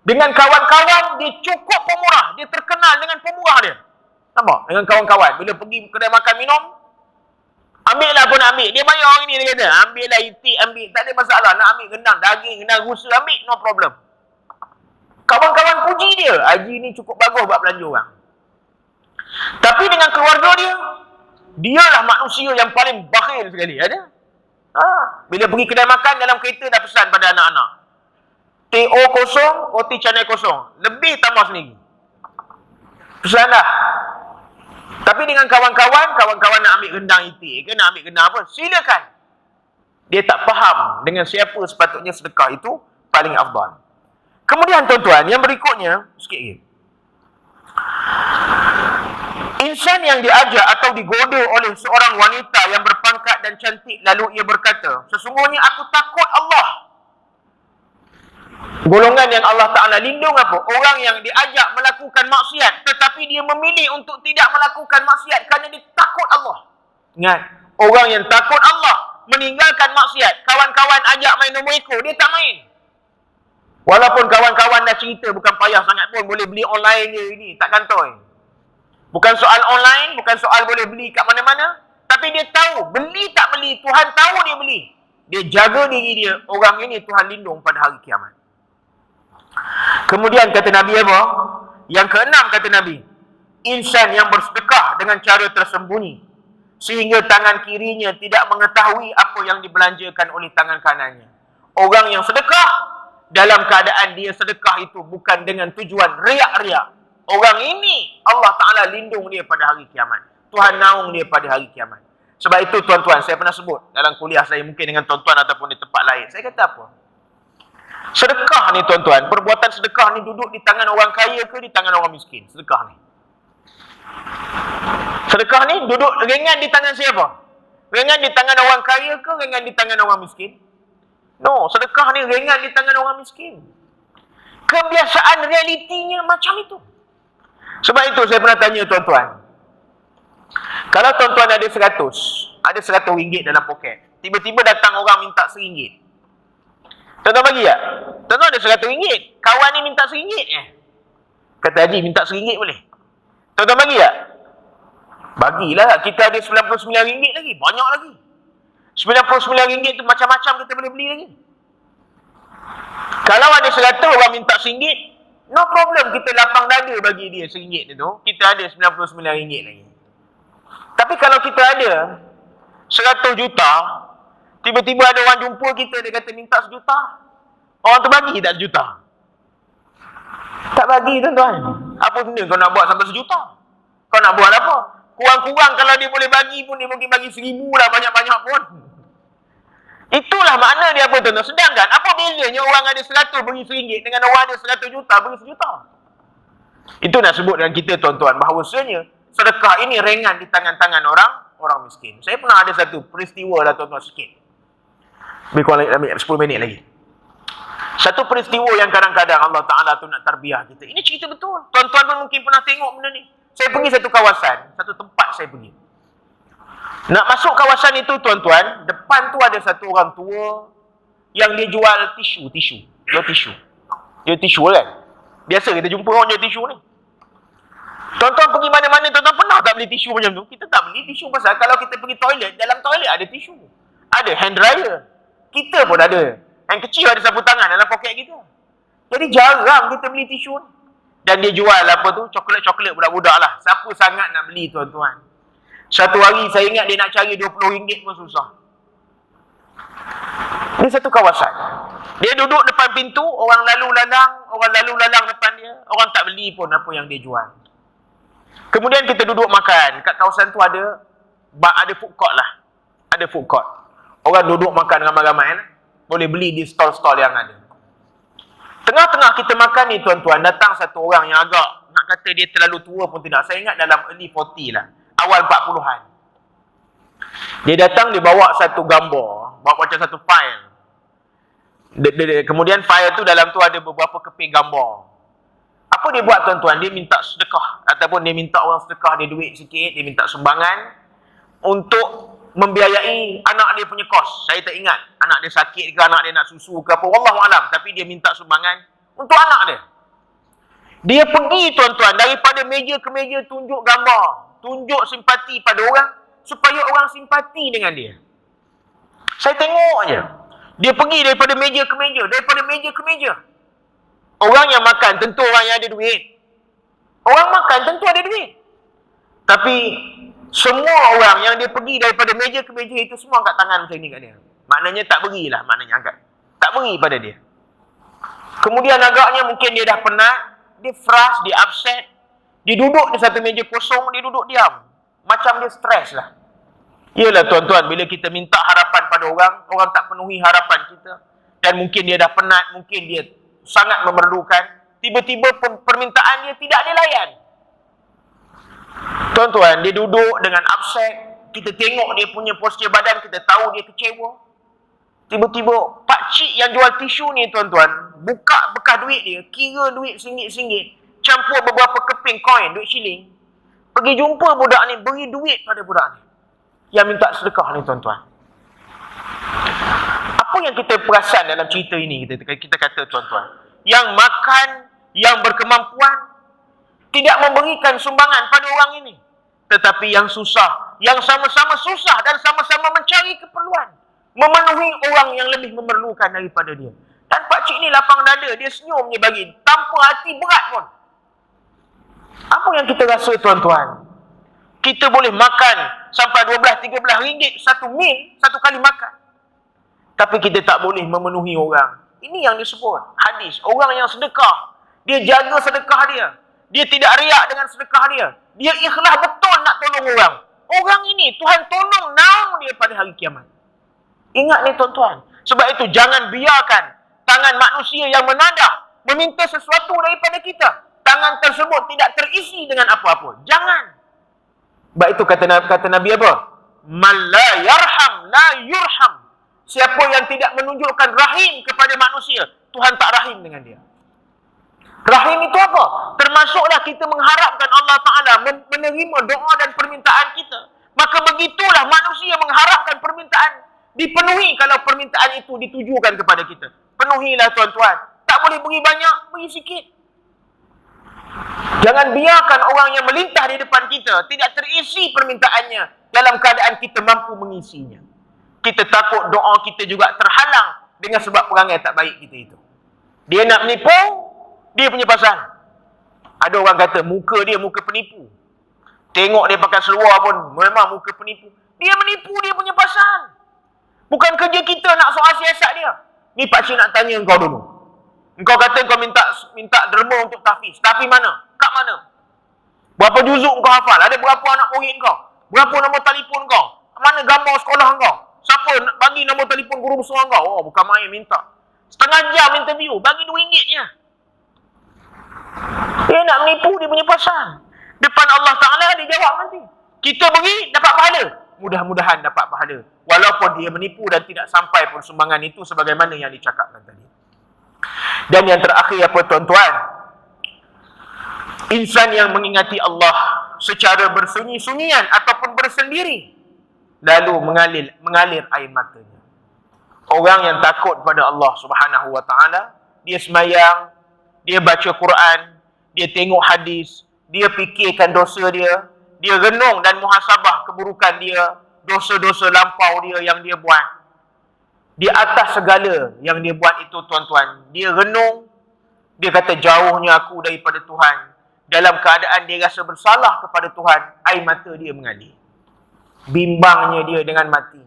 Dengan kawan-kawan, dia cukup pemurah. Dia terkenal dengan pemurah dia. Nampak? Dengan kawan-kawan. Bila pergi kedai makan minum, ambil lah pun ambil. Dia bayar hari ni, dia kata. Ambil lah itik, ambil. Tak ada masalah. Nak ambil rendang, daging, rendang rusa, ambil. No problem. Kawan-kawan puji dia. Haji ni cukup bagus buat belanja orang. Tapi dengan keluarga dia, dialah manusia yang paling bakhil sekali. Ada? Bila pergi kedai makan, dalam kereta dah pesan pada anak-anak. TO kosong, roti canai kosong. Lebih tambah sendiri. Pesan dah. Tapi dengan kawan-kawan nak ambil rendang itik ke, nak ambil rendang apa, silakan. Dia tak faham dengan siapa sepatutnya sedekah itu paling afdal. Kemudian tuan-tuan, yang berikutnya, sikit lagi. Insan yang diajak atau digoda oleh seorang wanita yang berpangkat dan cantik, lalu ia berkata, sesungguhnya aku takut Allah. Golongan yang Allah Ta'ala lindung apa? Orang yang diajak melakukan maksiat, tetapi dia memilih untuk tidak melakukan maksiat kerana dia takut Allah. Ingat, orang yang takut Allah, meninggalkan maksiat. Kawan-kawan ajak main nombor ekor, dia tak main. Walaupun kawan-kawan dah cerita, bukan payah sangat pun, boleh beli online je ini, tak kantoi. Bukan soal online, bukan soal boleh beli kat mana-mana. Tapi dia tahu, beli tak beli, Tuhan tahu dia beli. Dia jaga diri dia, orang ini Tuhan lindung pada hari kiamat. Kemudian kata Nabi apa? Yang keenam kata Nabi, insan yang bersedekah dengan cara tersembunyi, sehingga tangan kirinya tidak mengetahui apa yang dibelanjakan oleh tangan kanannya. Orang yang sedekah, dalam keadaan dia sedekah itu bukan dengan tujuan riak-riak. Orang ini Allah Ta'ala lindung dia pada hari kiamat. Tuhan naung dia pada hari kiamat. Sebab itu tuan-tuan, saya pernah sebut dalam kuliah saya, mungkin dengan tuan-tuan ataupun di tempat lain. Saya kata apa? Sedekah ni tuan-tuan, perbuatan sedekah ni duduk di tangan orang kaya ke di tangan orang miskin? Sedekah ni. Sedekah ni duduk ringan di tangan siapa? Ringan di tangan orang kaya ke ringan di tangan orang miskin? No, sedekah ni ringan di tangan orang miskin. Kebiasaan realitinya macam itu. Sebab itu saya pernah tanya tuan-tuan, kalau tuan-tuan ada 100 ringgit dalam poket, tiba-tiba datang orang minta RM1. Tuan-tuan bagi tak? Tuan-tuan ada RM100, kawan ni minta RM1 Kata Haji, minta RM1 boleh? Tuan-tuan bagi tak? Bagilah, kita ada RM99 lagi, banyak lagi. RM99 tu macam-macam kita boleh beli lagi. Kalau ada 100 orang minta RM1, no problem, kita lapang dada bagi dia RM1 tu. Kita ada RM99 lagi. Tapi kalau kita ada 100 juta, tiba-tiba ada orang jumpa kita, dia kata minta 1 juta. Orang tu bagi tak 1 juta? Tak bagi tuan-tuan. Apa benda kau nak buat sampai 1 juta? Kau nak buat apa? Kurang-kurang kalau dia boleh bagi pun, dia mungkin bagi 1,000 lah, banyak-banyak pun. Itulah makna dia apa tuan-tuan. Sedangkan apa bezanya orang ada 100 beri RM1 dengan orang ada 100 juta beri 1 juta? Itu nak sebut dengan kita tuan-tuan, bahawasanya sedekah ini ringan di tangan-tangan orang miskin. Saya pernah ada satu peristiwa lah tuan-tuan sikit. Ambil 10 minit lagi. Satu peristiwa yang kadang-kadang Allah Ta'ala tu nak tarbiyah kita. Ini cerita betul. Tuan-tuan pun mungkin pernah tengok benda ni. Saya pergi satu kawasan, satu tempat saya pergi. Nak masuk kawasan itu tuan-tuan, depan tu ada satu orang tua yang dia jual tisu. Jual tisu. Dia tisu kan? Biasa kita jumpa orang jual tisu ni. Tuan-tuan pergi mana-mana, tuan-tuan pernah tak beli tisu macam tu? Kita tak beli tisu pasal kalau kita pergi toilet, dalam toilet ada tisu. Ada hand dryer. Kita pun ada. Yang kecil ada sapu tangan dalam poket kita. Jadi jarang kita beli tisu ni. Dan dia jual apa tu? Coklat-coklat budak-budak lah. Siapa sangat nak beli tuan-tuan? Satu hari saya ingat dia nak cari RM20 pun susah. Ini satu kawasan. Dia duduk depan pintu, orang lalu lalang depan dia. Orang tak beli pun apa yang dia jual. Kemudian kita duduk makan. Kat kawasan tu ada food court lah. Ada food court. Orang duduk makan ramai-ramai lah. Boleh beli di stall-stall yang ada. Tengah-tengah kita makan ni tuan-tuan, datang satu orang yang agak, nak kata dia terlalu tua pun tidak. Saya ingat dalam early 40 lah. Awal 40-an. Dia datang, dia bawa satu gambar. Bawa macam satu file. Kemudian file tu dalam tu ada beberapa keping gambar. Apa dia buat tuan-tuan? Dia minta sedekah. Ataupun dia minta orang sedekah dia duit sikit. Dia minta sumbangan untuk membiayai anak dia punya kos. Saya tak ingat anak dia sakit ke, anak dia nak susu ke apa, wallahualam. Tapi dia minta sumbangan untuk anak dia. Dia pergi tuan-tuan, daripada meja ke meja tunjuk gambar, tunjuk simpati pada orang supaya orang simpati dengan dia. Saya tengok je. Dia pergi daripada meja ke meja. Orang yang makan tentu orang yang ada duit. Orang makan tentu ada duit. Tapi semua orang yang dia pergi daripada meja ke meja itu semua angkat tangan macam ni kat dia. Maknanya tak berilah, maknanya angkat. Tak beri pada dia. Kemudian agaknya mungkin dia dah penat, dia frust, dia upset. Dia duduk di satu meja kosong, dia duduk diam. Macam dia stres lah. Yalah tuan-tuan, bila kita minta harapan pada orang, orang tak penuhi harapan kita. Dan mungkin dia dah penat, mungkin dia sangat memerlukan. Tiba-tiba permintaan dia tidak dia layan. Tuan-tuan, dia duduk dengan upset. Kita tengok dia punya postur badan, kita tahu dia kecewa. Tiba-tiba, pakcik yang jual tisu ni tuan-tuan, buka bekas duit dia, kira duit singgit-singgit, campur beberapa keping koin, duit shilling. Pergi jumpa budak ni, beri duit pada budak ni yang minta sedekah ni tuan-tuan. Apa yang kita perasan dalam cerita ini? Kita kata tuan-tuan, yang makan, yang berkemampuan tidak memberikan sumbangan pada orang ini, tetapi yang susah, yang sama-sama susah dan sama-sama mencari keperluan, memenuhi orang yang lebih memerlukan daripada dia. Dan pakcik ni lapang dada, dia senyum je bagi, tanpa hati berat pun. Apa yang kita rasa tuan-tuan? Kita boleh makan sampai 12-13 ringgit satu mil, satu kali makan, tapi kita tak boleh memenuhi orang. Ini yang disebut hadis, orang yang sedekah, dia jaga sedekah dia, dia tidak riak dengan sedekah dia, dia ikhlas betul nak tolong orang. Orang ini Tuhan tolong naung dia pada hari kiamat. Ingat ni tuan-tuan. Sebab itu jangan biarkan tangan manusia yang menadah meminta sesuatu daripada kita, tangan tersebut tidak terisi dengan apa-apa. Jangan. Sebab itu kata Nabi apa? Man la yarham la yurham. Siapa yang tidak menunjukkan rahim kepada manusia, Tuhan tak rahim dengan dia. Rahim itu apa? Termasuklah kita mengharapkan Allah Ta'ala menerima doa dan permintaan kita. Maka begitulah manusia mengharapkan permintaan dipenuhi kalau permintaan itu ditujukan kepada kita. Penuhilah tuan-tuan. Tak boleh beri banyak, beri sikit. Jangan biarkan orang yang melintah di depan kita tidak terisi permintaannya dalam keadaan kita mampu mengisinya. Kita takut doa kita juga terhalang dengan sebab perangai tak baik kita itu. Dia nak menipu, dia punya pasal. Ada orang kata muka dia muka penipu. Tengok dia pakai seluar pun memang muka penipu. Dia menipu, dia punya pasal. Bukan kerja kita nak soal siasat dia. Ni pakcik nak tanya engkau dulu. Engkau kata engkau minta derma untuk tahfiz. Tahfiz mana? Kat mana? Berapa juzuk engkau hafal? Ada berapa anak murid engkau? Berapa nombor telefon engkau? Mana gambar sekolah engkau? Siapa nak bagi nombor telefon guru besar engkau? Oh, bukan main minta. Setengah jam interview, bagi RM2 je. Dia nak menipu, dia punya pasal. Depan Allah Ta'ala dia jawab nanti. Kita beri, dapat pahala. Mudah-mudahan dapat pahala. Walaupun dia menipu dan tidak sampai pun sumbangan itu sebagaimana yang dicakapkan tadi. Dan yang terakhir apa tuan-tuan? Insan yang mengingati Allah secara bersunyi-sunyian ataupun bersendiri, lalu mengalir air matanya. Orang yang takut pada Allah Subhanahu Wa Ta'ala, dia semayang, dia baca Quran, dia tengok hadis, dia fikirkan dosa dia, dia renung dan muhasabah keburukan dia, dosa-dosa lampau dia yang dia buat. Di atas segala yang dia buat itu tuan-tuan, dia renung, dia kata jauhnya aku daripada Tuhan. Dalam keadaan dia rasa bersalah kepada Tuhan, air mata dia mengalir. Bimbangnya dia dengan mati.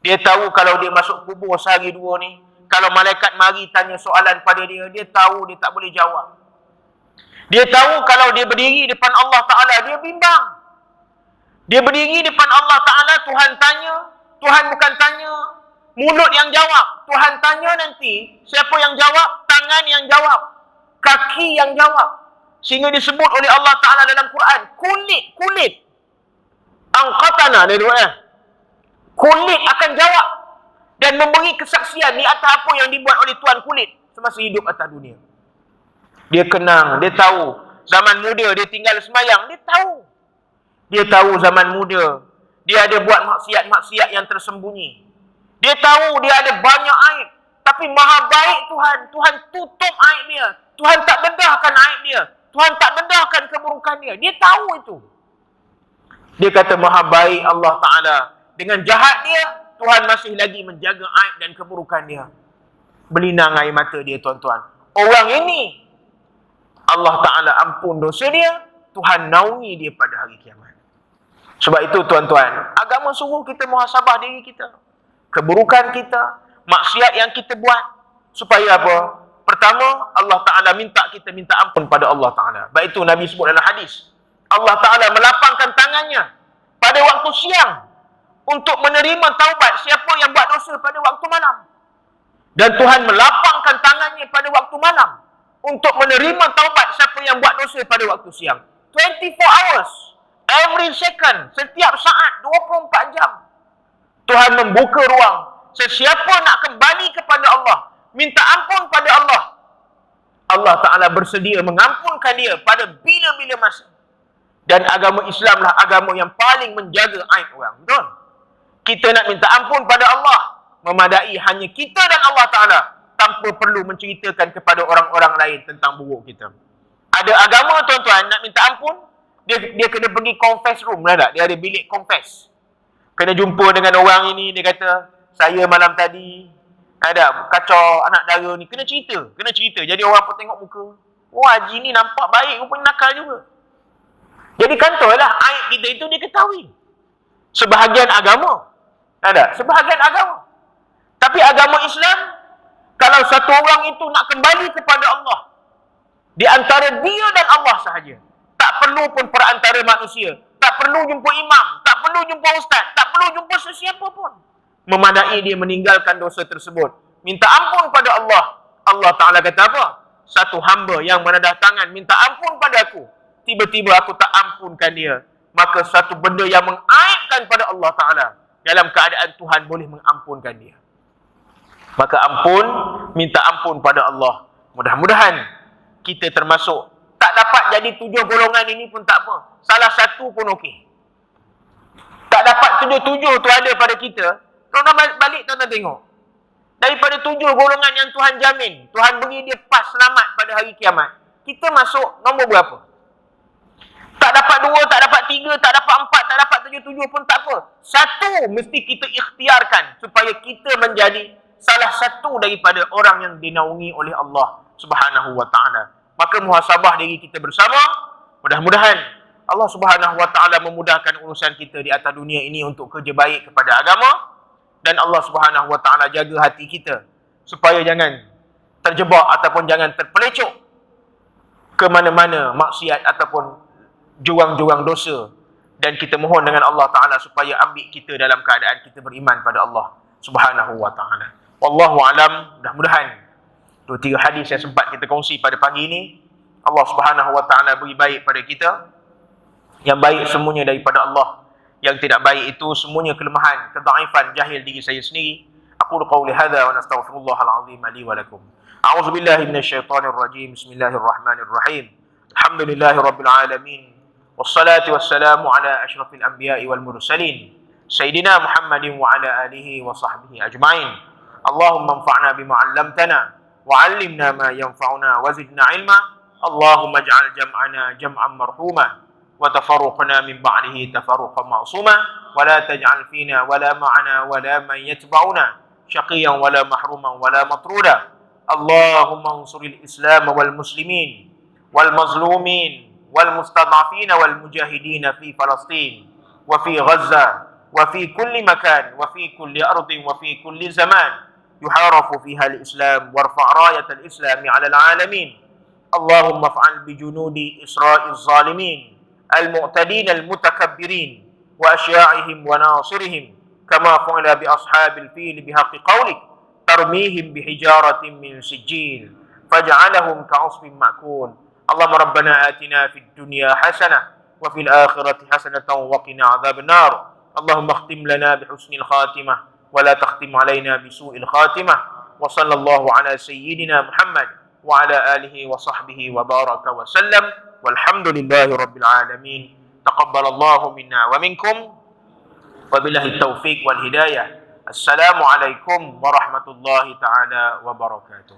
Dia tahu kalau dia masuk kubur sehari dua ni, kalau malaikat mari tanya soalan pada dia, dia tahu dia tak boleh jawab. Dia tahu kalau dia berdiri depan Allah Ta'ala, dia bimbang. Dia berdiri depan Allah Ta'ala, Tuhan tanya, Tuhan bukan tanya mulut yang jawab. Tuhan tanya nanti, siapa yang jawab? Tangan yang jawab, kaki yang jawab. Sehingga disebut oleh Allah Ta'ala dalam Quran, kulit. Angkatana dia doa. Kulit akan jawab dan memberi kesaksian di atas apa yang dibuat oleh Tuan kulit semasa hidup atas dunia. Dia kenang, dia tahu zaman muda dia tinggal semayang, dia tahu. Dia tahu zaman muda dia ada buat maksiat-maksiat yang tersembunyi. Dia tahu dia ada banyak aib, tapi maha baik Tuhan. Tuhan tutup aib dia. Tuhan tak bedahkan aib dia. Tuhan tak bedahkan keburukan dia. Dia tahu itu. Dia kata maha baik Allah Ta'ala. Dengan jahat dia, Tuhan masih lagi menjaga aib dan keburukan dia. Berlinang air mata dia tuan-tuan. Orang ini, Allah Ta'ala ampun dosa dia, Tuhan naungi dia pada hari kiamat. Sebab itu tuan-tuan, agama suruh kita muhasabah diri kita. Keburukan kita, maksiat yang kita buat. Supaya apa? Pertama, Allah Ta'ala minta kita minta ampun pada Allah Ta'ala. Baik itu Nabi sebut dalam hadis. Allah Ta'ala melapangkan tangannya pada waktu siang untuk menerima taubat siapa yang buat dosa pada waktu malam. Dan Tuhan melapangkan tangannya pada waktu malam untuk menerima taubat siapa yang buat dosa pada waktu siang. 24 hours Every second, setiap saat, 24 jam. Tuhan membuka ruang. Sesiapa nak kembali kepada Allah, minta ampun pada Allah, Allah Ta'ala bersedia mengampunkan dia pada bila-bila masa. Dan agama Islam lah agama yang paling menjaga aib orang. Betul? Kita nak minta ampun pada Allah, memadai hanya kita dan Allah Ta'ala, tanpa perlu menceritakan kepada orang-orang lain tentang buruk kita. Ada agama tuan-tuan, nak minta ampun, dia kena pergi confess room lah tak? Dia ada bilik confess. Kena jumpa dengan orang ini, dia kata, saya malam tadi ada kacau anak dara ni. Kena cerita. Jadi orang pun tengok muka. Oh, Haji ni nampak baik, rupanya nakal juga. Jadi kantoi lah aib kita itu diketahui. Sebahagian agama. Ada, sebahagian agama. Tapi agama Islam, kalau satu orang itu nak kembali kepada Allah, di antara dia dan Allah sahaja. Tak perlu pun perantara manusia. Tak perlu jumpa imam. Tak perlu jumpa ustaz. Tak perlu jumpa sesiapa pun. Memadai dia meninggalkan dosa tersebut. Minta ampun pada Allah. Allah Ta'ala kata apa? Satu hamba yang menadah tangan minta ampun pada aku, tiba-tiba aku tak ampunkan dia, maka satu benda yang mengaibkan pada Allah Ta'ala, dalam keadaan Tuhan boleh mengampunkan dia. Maka ampun, minta ampun pada Allah. Mudah-mudahan kita termasuk. Tak dapat jadi 7 golongan ini pun tak apa. Salah satu pun okey. Tak dapat 7 tu ada pada kita. Tuan-tuan balik, tuan-tuan tengok. Daripada 7 golongan yang Tuhan jamin, Tuhan beri dia pas selamat pada hari kiamat, kita masuk nombor berapa? Tak dapat 2, tak dapat 3, tak dapat 4, tak dapat 7 pun tak apa. Satu mesti kita ikhtiarkan supaya kita menjadi salah satu daripada orang yang dinaungi oleh Allah Subhanahu wa Ta'ala. Maka muhasabah diri kita bersama. Mudah-mudahan Allah Subhanahu wa Ta'ala memudahkan urusan kita di atas dunia ini untuk kerja baik kepada agama. Dan Allah Subhanahu wa Ta'ala jaga hati kita supaya jangan terjebak ataupun jangan terpelecok ke mana-mana maksiat ataupun jurang-jurang dosa. Dan kita mohon dengan Allah Ta'ala supaya ambil kita dalam keadaan kita beriman pada Allah Subhanahu wa Ta'ala. Wallahu alam. Mudah-mudahan 2-3 hadis yang sempat kita kongsi pada pagi ini, Allah Subhanahu wa Ta'ala beri baik pada kita. Yang baik semuanya daripada Allah. Yang tidak baik itu semuanya kelemahan, kedhaifan, jahil diri saya sendiri. Aku qauli hadza wa nastaghfirullahal azim li wa lakum. A'udzu billahi minasyaitonir rajim. Bismillahirrahmanirrahim. Alhamdulillahirabbil alamin. Wassalatu wassalamu ala asyrafil anbiya'i wal mursalin. Sayyidina Muhammadin wa ala alihi wa sahbihi ajma'in. Allahumma anfa'na bima 'allamtana wa 'allimna ma yanfa'una wa zidna 'ilma. Allahumma ij'al jam'ana jam'an marhuma وتفرقنا من بعده تفرقا معصوما ولا تجعل فينا ولا معنا ولا من يتبعنا شقيا ولا محروما ولا مطرودا اللهم انصر الإسلام والمسلمين والمظلومين والمستضعفين والمجاهدين في فلسطين وفي غزة وفي كل مكان وفي كل أرض وفي كل زمان يحارب فيها الإسلام وارفع راية الإسلام على العالمين اللهم افعل بجنود إسراء الظالمين المعتدين المتكبرين وأشياعهم وناصرهم كما فعل بأصحاب الفيل بحق قولك ترميهم بحجارة من سجيل فاجعلهم كعصف مأكول اللهم ربنا آتنا في الدنيا حسنة وفي الآخرة حسنة وقنا عذاب النار اللهم اختم لنا بحسن الخاتمة ولا تختم علينا بسوء الخاتمة وصلى الله على سيدنا محمد وعلى آله وصحبه وبارك وسلم والحمد لله رب العالمين تقبل الله منا ومنكم وبالله التوفيق والهداية السلام عليكم ورحمة الله تعالى وبركاته